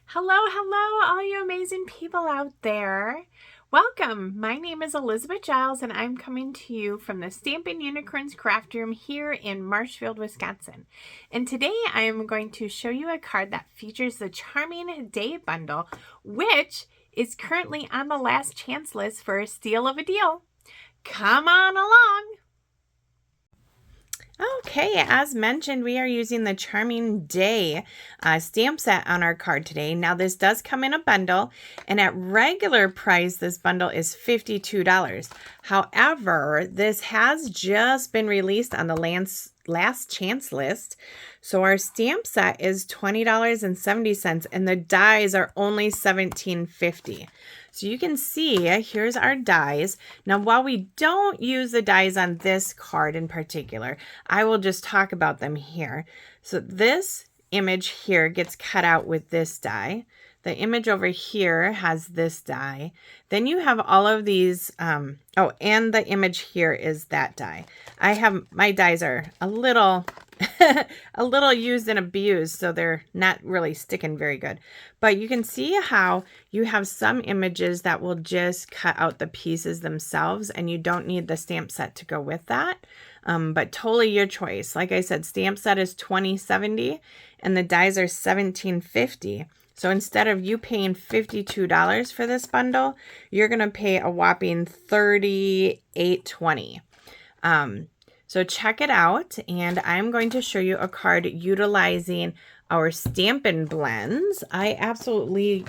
Hello, hello, all you amazing people out there. Welcome. My name is Elizabeth Giles, and I'm coming to you from the Stampin Unicorns craft room here in Marshfield, Wisconsin. And today I am going to show you a card that features the Charming Day Bundle, which is currently on the last chance list for a steal of a deal. Come on along. Okay, as mentioned, we are using the Charming Day stamp set on our card today. Now, this does come in a bundle, and at regular price, this bundle is $52. However, this has just been released on the last chance list. So our stamp set is $20.70, and the dies are only $17.50. So you can see, here's our dies. Now, while we don't use the dies on this card in particular, I will just talk about them here. So this image here gets cut out with this die. The image over here has this die. Then you have all of these, and the image here is that die. My dies are a little a little used and abused, so they're not really sticking very good. But you can see how you have some images that will just cut out the pieces themselves, and you don't need the stamp set to go with that. But totally your choice. Like I said, stamp set is $20.70 and the dies are $17.50. So instead of you paying $52 for this bundle, you're going to pay a whopping $38.20. So check it out, and I'm going to show you a card utilizing our Stampin Blends. I absolutely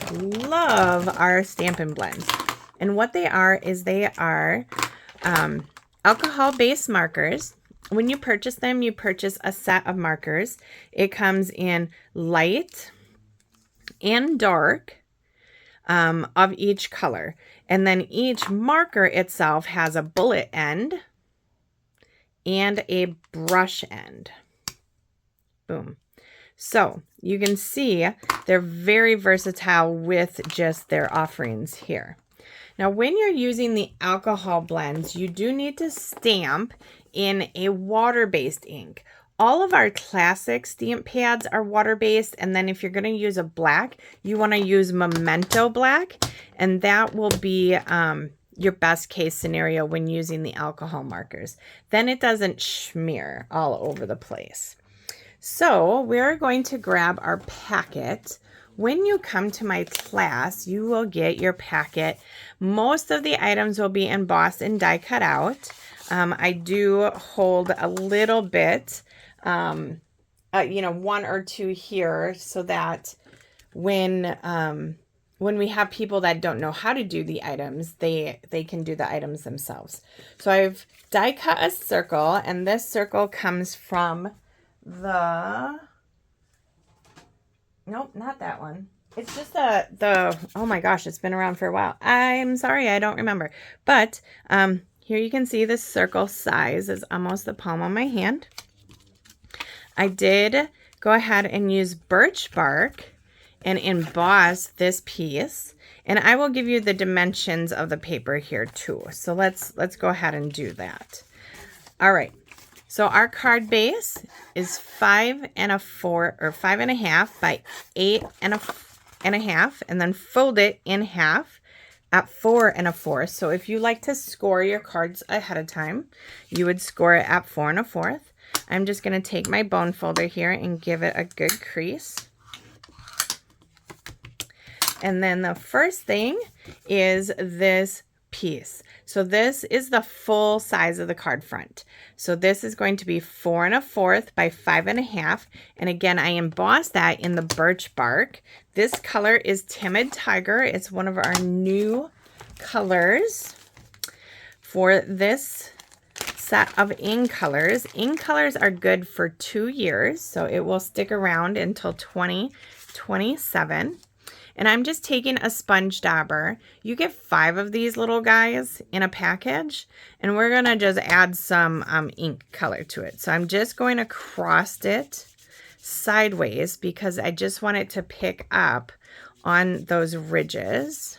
love our Stampin Blends. And what they are is they are alcohol-based markers. When you purchase them, you purchase a set of markers. It comes in light and dark of each color. And then each marker itself has a bullet end and a brush end. Boom. So you can see they're very versatile with just their offerings here. Now, when you're using the alcohol blends, you do need to stamp in a water-based ink. All of our classic stamp pads are water-based, and then if you're going to use a black, you want to use Memento Black, and that will be your best case scenario when using the alcohol markers. Then it doesn't smear all over the place. So we're going to grab our packet. When you come to my class, you will get your packet. Most of the items will be embossed and die cut out. I do hold a little bit, one or two here, so that when we have people that don't know how to do the items, they can do the items themselves. So I've die cut a circle, and this circle comes from nope, not that one. It's just oh my gosh, it's been around for a while. I'm sorry, I don't remember. But here you can see the circle size is almost the palm of my hand. I did go ahead and use birch bark and emboss this piece, and I will give you the dimensions of the paper here too. So let's go ahead and do that. All right. So our card base is 5 1/4 by 8 1/2, and then fold it in half at 4 1/4. So if you like to score your cards ahead of time, you would score it at 4 1/4. I'm just going to take my bone folder here and give it a good crease. And then the first thing is this piece. So this is the full size of the card front. So this is going to be 4 1/4 by 5 1/2. And again, I embossed that in the birch bark. This color is Timid Tiger. It's one of our new colors for this set of ink colors. Ink colors are good for 2 years, so it will stick around until 2027. And I'm just taking a sponge dauber. You get 5 of these little guys in a package, and we're going to just add some ink color to it. So I'm just going to cross it sideways because I just want it to pick up on those ridges.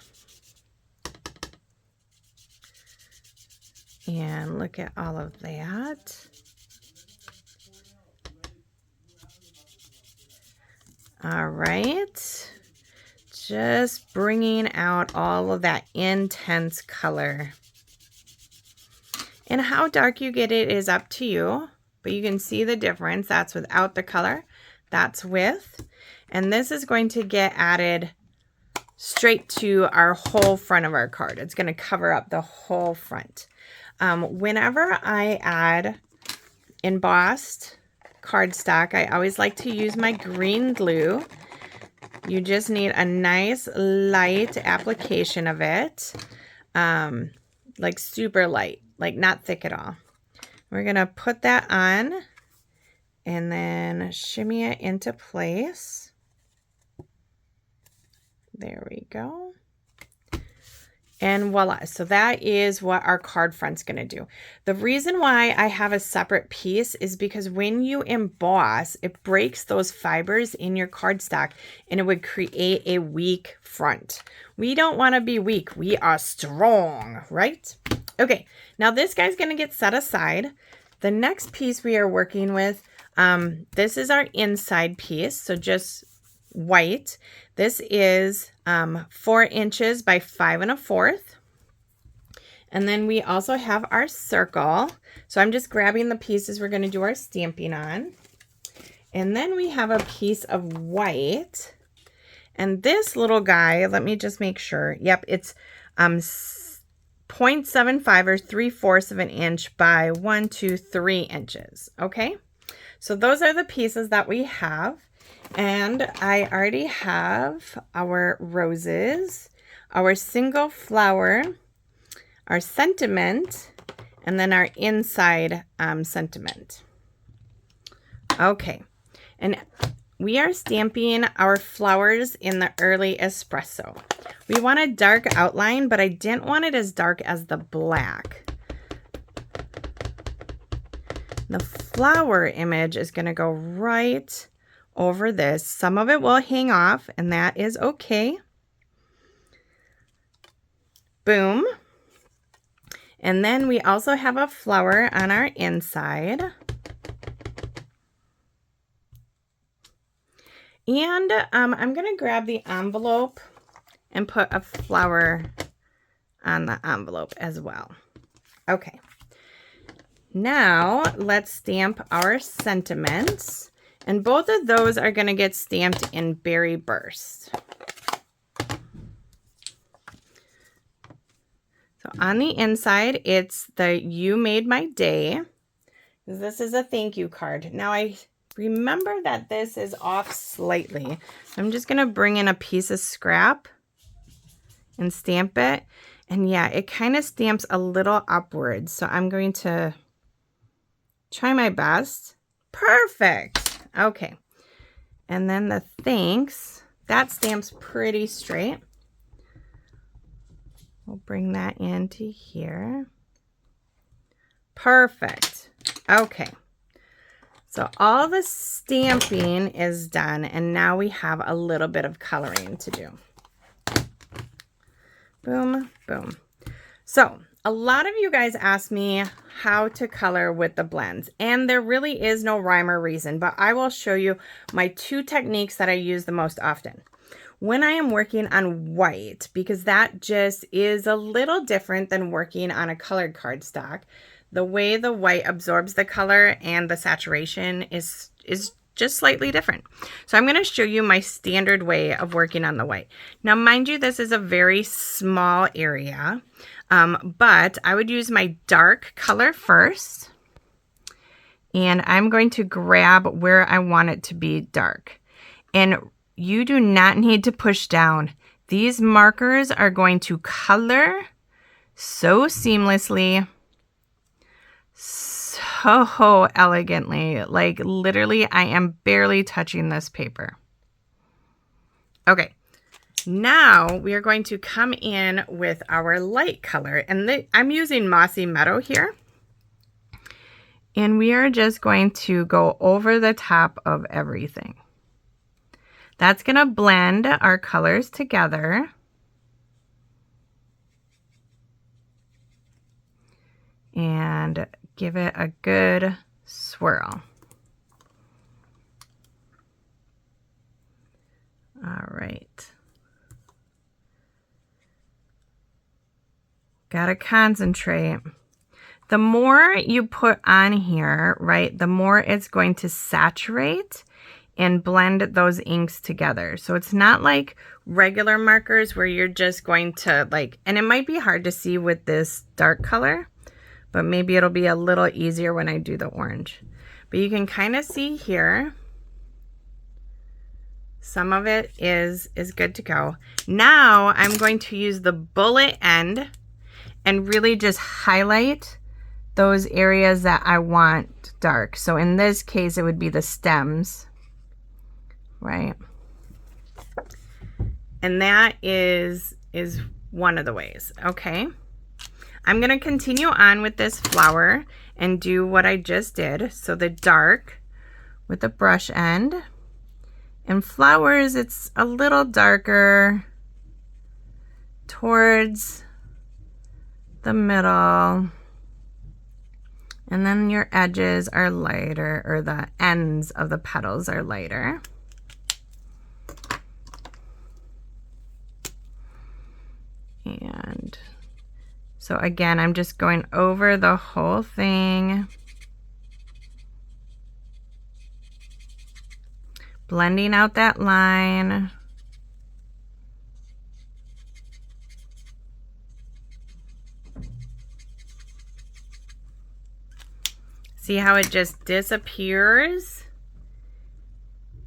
And look at all of that. All right. just bringing out all of that intense color. And how dark you get it is up to you, but you can see the difference. That's without the color, that's with. And this is going to get added straight to our whole front of our card. It's going to cover up the whole front. Whenever I add embossed cardstock, I always like to use my green glue. You just need a nice light application of it, like super light, like not thick at all. We're going to put that on and then shimmy it into place. There we go. And voila. So that is what our card front's going to do. The reason why I have a separate piece is because when you emboss, it breaks those fibers in your cardstock and it would create a weak front. We don't want to be weak. We are strong, right? Okay. Now this guy's going to get set aside. The next piece we are working with, this is our inside piece. So just white. This is 4 inches by 5 1/4. And then we also have our circle. So I'm just grabbing the pieces we're going to do our stamping on. And then we have a piece of white. And this little guy, let me just make sure. Yep, it's 0.75 or 3/4 of an inch by 1, 2, 3 inches. Okay, so those are the pieces that we have. And I already have our roses, our single flower, our sentiment, and then our inside sentiment. Okay, and we are stamping our flowers in the early espresso. We want a dark outline, but I didn't want it as dark as the black. The flower image is going to go right over this. Some of it will hang off, and that is okay. Boom. And then we also have a flower on our inside. And I'm going to grab the envelope and put a flower on the envelope as well. Okay. Now let's stamp our sentiments. And both of those are going to get stamped in Berry Burst. So on the inside, it's the You Made My Day. This is a thank you card. Now I remember that this is off slightly. I'm just going to bring in a piece of scrap and stamp it. And yeah, it kind of stamps a little upwards. So I'm going to try my best. Perfect. Okay, and then the thanks, that stamps pretty straight. We'll bring that into here. Perfect. Okay, so all the stamping is done, and now we have a little bit of coloring to do. Boom, boom. So a lot of you guys ask me how to color with the blends, and there really is no rhyme or reason, but I will show you my 2 techniques that I use the most often. When I am working on white, because that just is a little different than working on a colored cardstock, the way the white absorbs the color and the saturation is just slightly different. So I'm going to show you my standard way of working on the white. Now, mind you, this is a very small area, but I would use my dark color first, and I'm going to grab where I want it to be dark. And you do not need to push down. These markers are going to color so seamlessly, so elegantly. Like literally, I am barely touching this paper. Okay, now we are going to come in with our light color, and I'm using Mossy Meadow here. And we are just going to go over the top of everything. That's going to blend our colors together. And give it a good swirl. All right. Gotta concentrate. The more you put on here, right, the more it's going to saturate and blend those inks together. So it's not like regular markers where you're just going to like, and it might be hard to see with this dark color, but maybe it'll be a little easier when I do the orange. But you can kind of see here, some of it is good to go. Now I'm going to use the bullet end and really just highlight those areas that I want dark. So in this case, it would be the stems, right? And that is one of the ways, okay? I'm gonna continue on with this flower and do what I just did. So the dark with the brush end, and flowers, it's a little darker towards the middle, and then your edges are lighter, or the ends of the petals are lighter. And so again, I'm just going over the whole thing, blending out that line. See how it just disappears?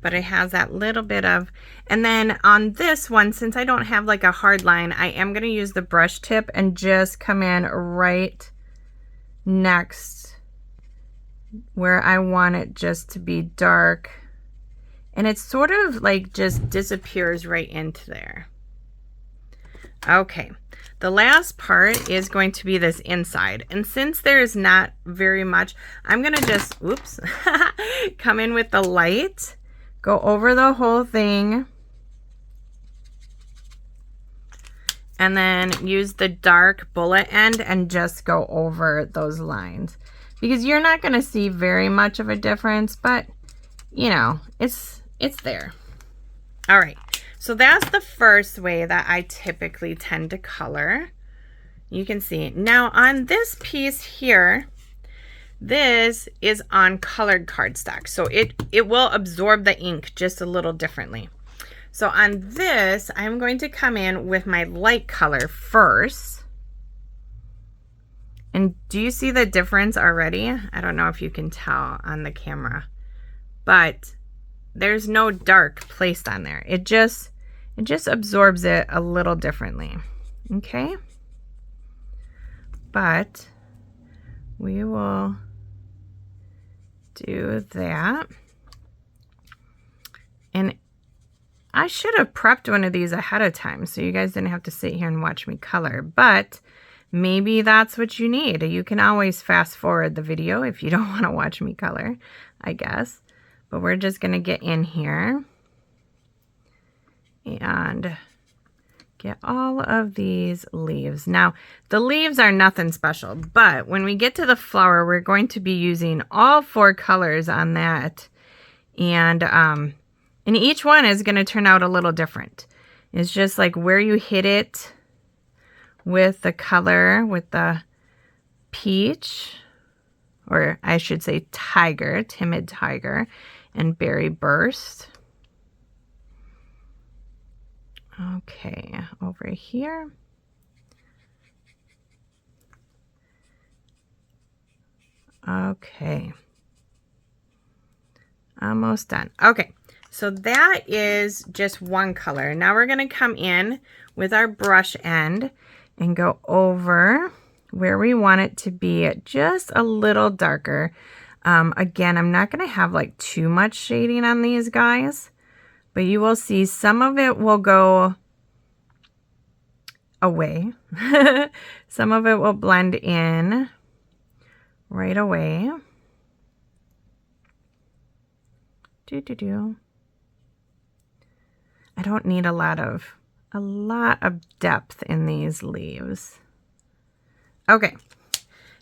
But it has that little bit of, and then on this one, since I don't have like a hard line, I am going to use the brush tip and just come in right next where I want it just to be dark. And it sort of like just disappears right into there. Okay, the last part is going to be this inside. And since there's not very much, I'm going to just, oops, come in with the light, go over the whole thing, and then use the dark bullet end and just go over those lines. Because you're not going to see very much of a difference, but you know, it's there. All right, so that's the first way that I typically tend to color. You can see. Now on this piece here, this is on colored cardstock, so it will absorb the ink just a little differently. So on this, I'm going to come in with my light color first. And do you see the difference already? I don't know if you can tell on the camera, but there's no dark placed on there. It just absorbs it a little differently. Okay? But we will do that. And I should have prepped one of these ahead of time so you guys didn't have to sit here and watch me color, but maybe that's what you need. You can always fast forward the video if you don't want to watch me color, I guess. But we're just going to get in here and get all of these leaves. Now, the leaves are nothing special, but when we get to the flower, we're going to be using all 4 colors on that. And each one is going to turn out a little different. It's just like where you hit it with the color, with the peach, or I should say tiger, timid tiger, and berry burst. Okay, over here. Okay. Almost done. Okay, so that is just one color. Now we're going to come in with our brush end and go over where we want it to be just a little darker. Again, I'm not going to have like too much shading on these guys, but you will see some of it will go away. Some of it will blend in right away. I don't need a lot of depth in these leaves. Okay.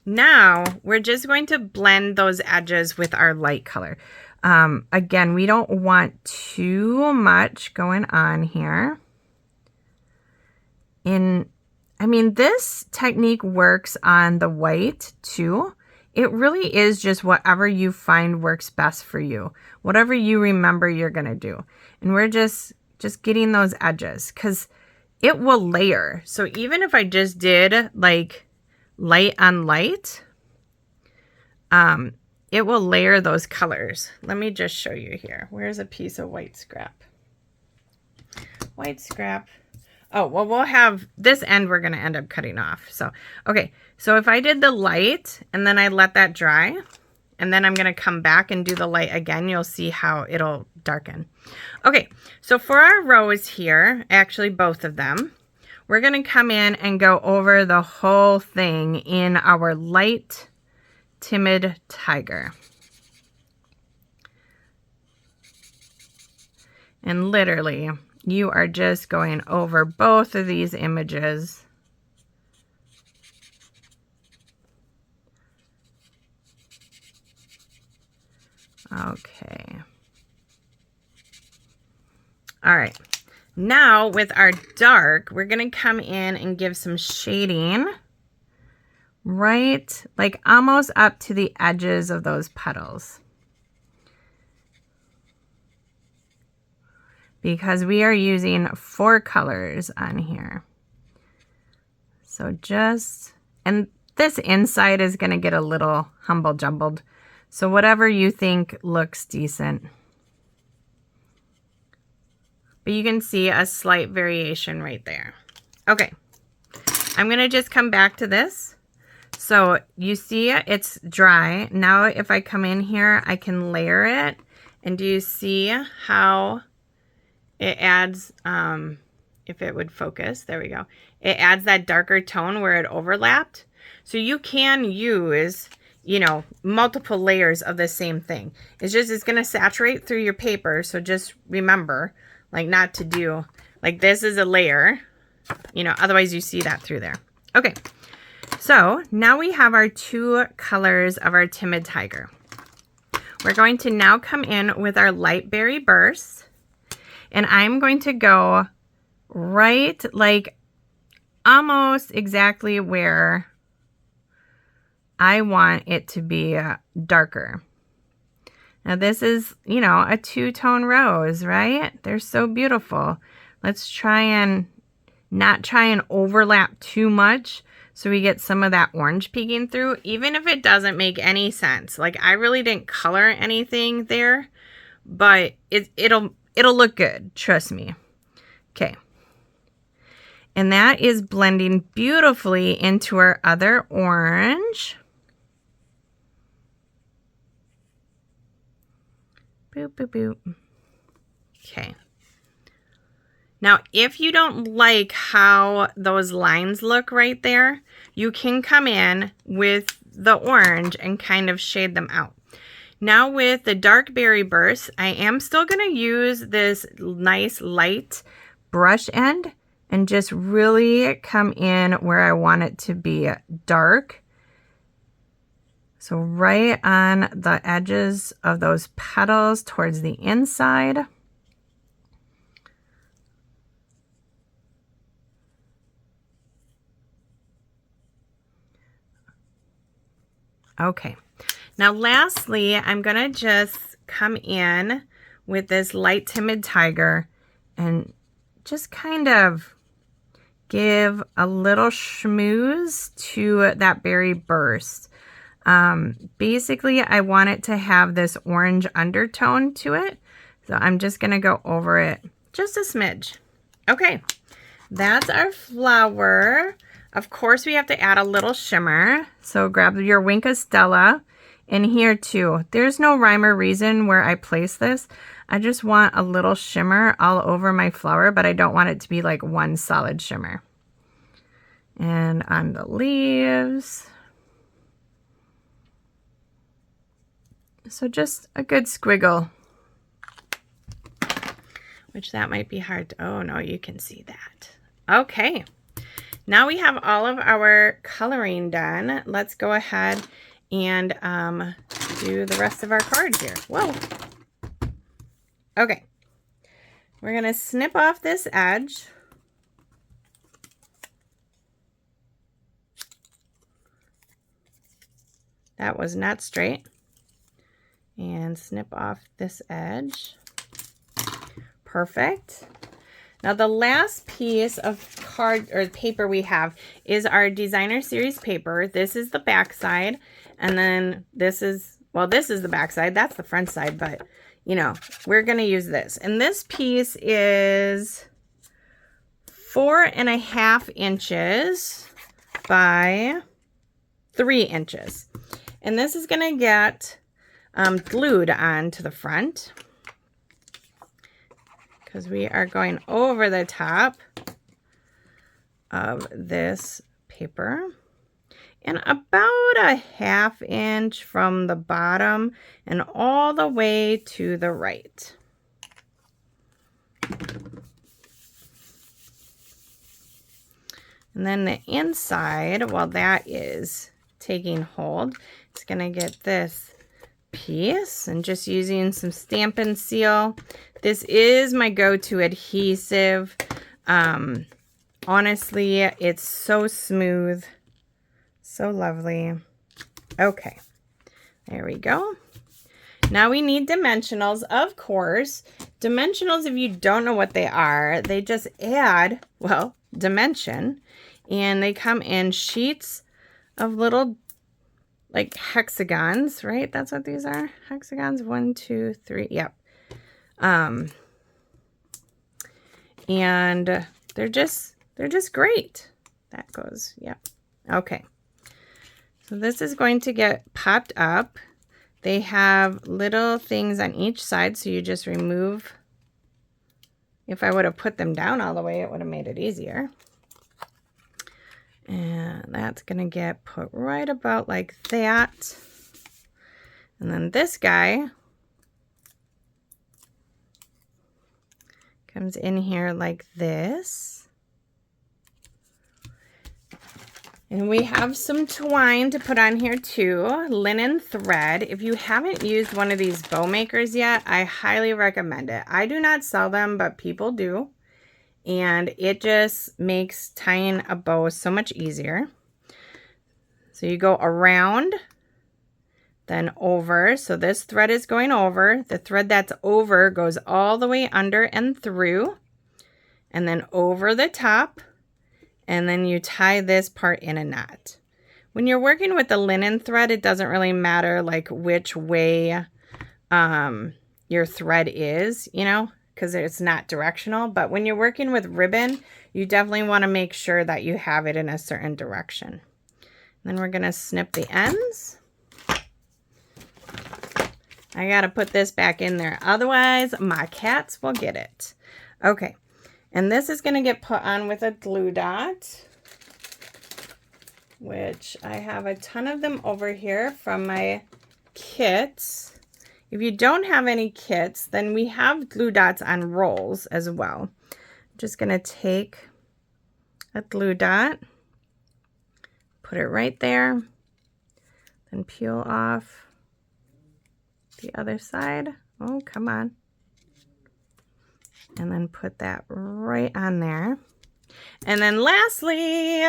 Now we're just going to blend those edges with our light color. Again, we don't want too much going on here. I I mean, this technique works on the white too. It really is just whatever you find works best for you, whatever you remember you're going to do. And we're just getting those edges because it will layer. So even if I just did like light on light, it will layer those colors. Let me just show you here. Where's a piece of white scrap? White scrap. Oh, well, we'll have this end we're going to end up cutting off. So, okay. So if I did the light and then I let that dry and then I'm going to come back and do the light again, you'll see how it'll darken. Okay. So for our rows here, actually both of them, we're going to come in and go over the whole thing in our light timid tiger. And literally, you are just going over both of these images. Okay. All right. Now with our dark, we're going to come in and give some shading right, like almost up to the edges of those petals. Because we are using 4 colors on here. So and this inside is going to get a little humble jumbled. So whatever you think looks decent. But you can see a slight variation right there. Okay, I'm going to just come back to this. So you see it's dry. Now if I come in here, I can layer it. And do you see how it adds, if it would focus, there we go. It adds that darker tone where it overlapped. So you can use, you know, multiple layers of the same thing. It's going to saturate through your paper. So just remember, like, not to do, like, this is a layer, you know, otherwise you see that through there. Okay. So now we have our 2 colors of our timid tiger. We're going to now come in with our light berry burst. And I'm going to go right, like almost exactly where I want it to be darker. Now this is, you know, a 2-tone rose, right? They're so beautiful. Let's try and not try and overlap too much so we get some of that orange peeking through, even if it doesn't make any sense. Like, I really didn't color anything there, but it'll look good, trust me. Okay. And that is blending beautifully into our other orange. Boop, boop, boop. Okay. Now, if you don't like how those lines look right there, you can come in with the orange and kind of shade them out. Now with the dark berry burst, I am still going to use this nice light brush end and just really come in where I want it to be dark. So right on the edges of those petals towards the inside. Okay. Now, lastly, I'm going to just come in with this light timid tiger and just kind of give a little schmooze to that berry burst. Basically, I want it to have this orange undertone to it. So I'm just going to go over it just a smidge. Okay, that's our flower. Of course, we have to add a little shimmer. So grab your Wink of Stella. And here too, there's no rhyme or reason where I place this. I just want a little shimmer all over my flower, but I don't want it to be like one solid shimmer. And on the leaves. So just a good squiggle. Which that might be hard to, oh no, you can see that. Okay. Now we have all of our coloring done. Let's go ahead and do the rest of our card here. Whoa. Okay. We're going to snip off this edge. that was not straight. And snip off this edge. Perfect. Now the last piece of card or paper we have is our designer series paper. This is the back side, and then this is, well, this is the back side. That's the front side, but you know, we're going to use this. And this piece is 4.5 inches by 3 inches. And this is going to get glued onto the front, because we are going over the top of this paper and about a 1/2 inch from the bottom and all the way to the right. And then the inside, while that is taking hold, it's going to get this piece, and just using some Stampin' Seal. This is my go-to adhesive. Honestly, it's so smooth, so lovely. Okay, there we go. Now we need dimensionals, of course. Dimensionals, if you don't know what they are, they just add, well, dimension, and they come in sheets of little, like, hexagons, right? That's what these are. Hexagons, 1, 2, 3. Yep. And they're just great. That goes, yep. Okay. So this is going to get popped up. They have little things on each side, so you just remove. If I would have put them down all the way, it would have made it easier. And that's going to get put right about like that. And then this guy comes in here like this. And we have some twine to put on here too, linen thread. If you haven't used one of these bow makers yet, I highly recommend it. I do not sell them, but people do. And it just makes tying a bow so much easier. So you go around, then over. So this thread is going over. The thread that's over goes all the way under and through, and then over the top. And then you tie this part in a knot. When you're working with the linen thread, it doesn't really matter like which way your thread is, you know, because it's not directional. But when you're working with ribbon, you definitely want to make sure that you have it in a certain direction. And then we're going to snip the ends. I got to put this back in there. Otherwise, my cats will get it. Okay. And this is going to get put on with a glue dot, which I have a ton of them over here from my kits. If you don't have any kits, then we have glue dots on rolls as well. I'm just going to take a glue dot, put it right there, then peel off the other side. Oh, come on. And then put that right on there. And then lastly,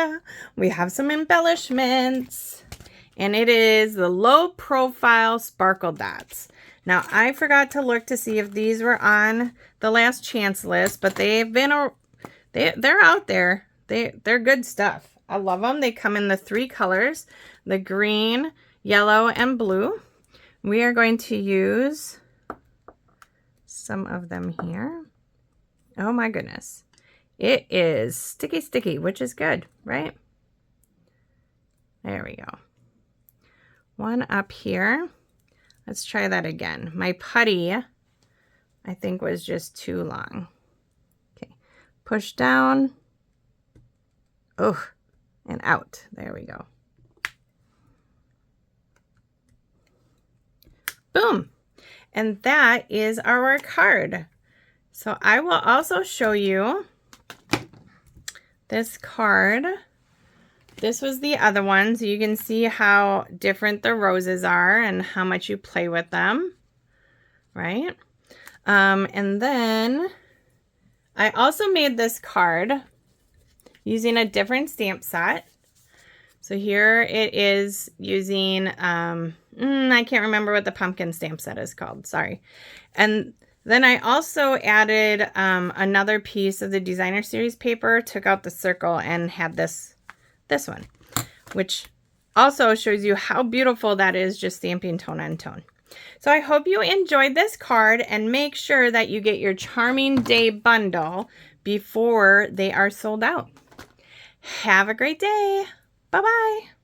we have some embellishments. And it is the low profile sparkle dots. Now, I forgot to look to see if these were on the last chance list, but they've been, they're out there. They're good stuff. I love them. They come in the 3 colors, the green, yellow, and blue. We are going to use some of them here. Oh my goodness. It is sticky, which is good, right? There we go. One up here. Let's try that again. My putty, I think, was just too long. Okay. Push down. Oh, and out. There we go. Boom. And that is our card. So I will also show you this card. This was the other one, so you can see how different the roses are and how much you play with them, right? And then I also made this card using a different stamp set. So here it is using, I can't remember what the pumpkin stamp set is called. Sorry. And then I also added another piece of the designer series paper, took out the circle and had this one, which also shows you how beautiful that is, just stamping tone on tone. So I hope you enjoyed this card, and make sure that you get your Charming Day bundle before they are sold out. Have a great day. Bye-bye.